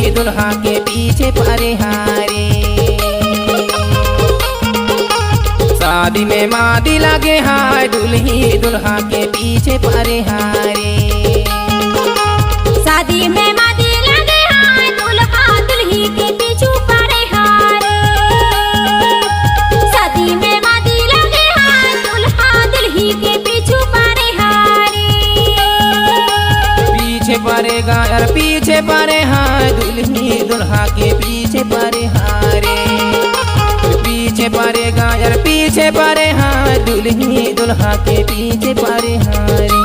दुल्ही दुल्हा के पीछे परे हारे। शादी में मादी लगे हाय दुल्ही दुल्हा के पीछे परे हारे। शादी में मादी लगे हाय दुल्हा दुल्ही के पीछू परे हारे। शादी में मादी लगे हाय दुल्हा दुल्ही के पीछू परे हारे। पीछे परेगा यार पीछे परे हाय दुल्ही दुल्हा के पीछे परे हारे। पीछे परेगा यार पीछे परे हाय दुल्ही दुल्हा के पीछे परे हारे।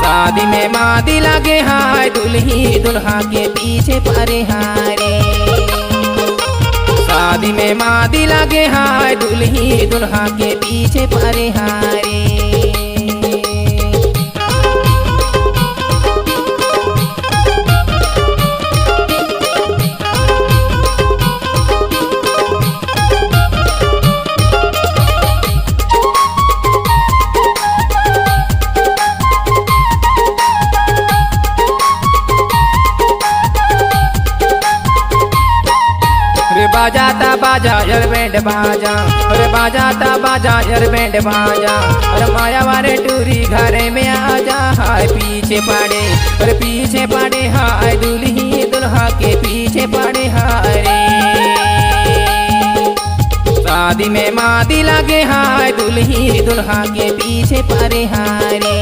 शादी में मादी लगे हाय दुल्ही दुल्हा के पीछे परे हारे। शादी में मादी लगे हाय दुल्ही दुल्हा के पीछे परे हारे। बाजाता बाजा यार बैंड बाजा, अरे बाजाता बाजा यार बैंड बाजा। अरे माया वारे टूरी घरे में आजा हाय पीछे पड़े, अरे पीछे पड़े हाय दुल्ही दुल्हा के पीछे पड़े हाय रे। शादी में मादी लगे हाय दुल्ही दुल्हा के पीछे पड़े हाय रे।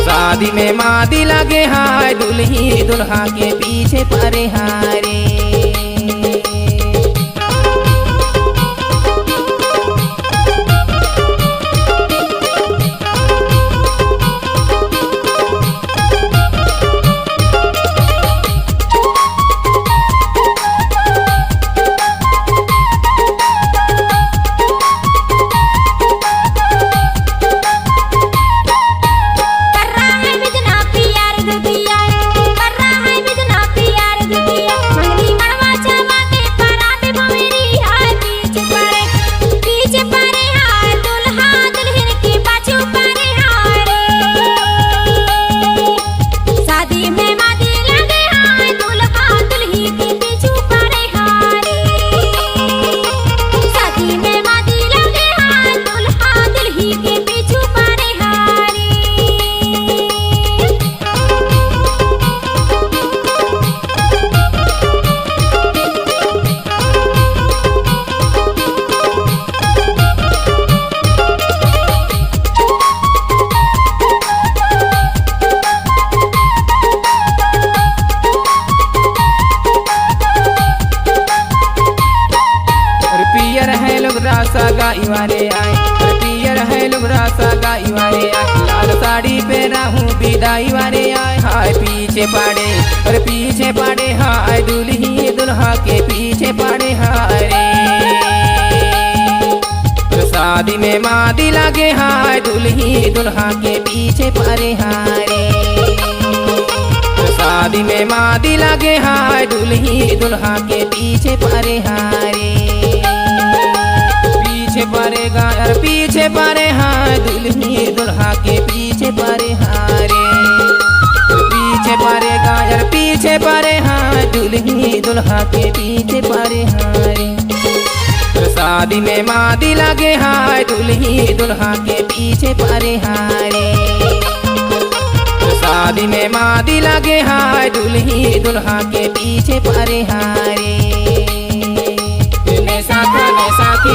शादी में मादी लगे हाय दुल्ही दुल्हा के पीछे पड़े हाय रे। रासा गाई वाले आए, पियर है लोग रासा गाई वाले आए। लाल साड़ी पे रहूं विदाई वाले आए हाय पीछे पड़े, और पीछे पड़े हाय दुल्ही दुल्हा के पीछे पड़े हाय रे। शादी में मादी लगे हाय दुल्ही दुल्हा के पीछे पड़े हाय रे। शादी में मादी लगे हाय दुल्ही दुल्हा के पीछे पड़े हाय रे। पीछे पड़ेगा यार पीछे पड़े हाय दुल्ही दुल्हा के पीछे पड़े हाय रे। पीछे पड़ेगा यार पीछे पड़े हाय दुल्ही दुल्हा के पीछे पड़े हाय रे। शादी में मादी लगे हाय दुल्ही दुल्हा के पीछे पड़े हाय रे। शादी में मादी लगे हाय दुल्ही दुल्हा के पीछे पड़े हाय रे। साथी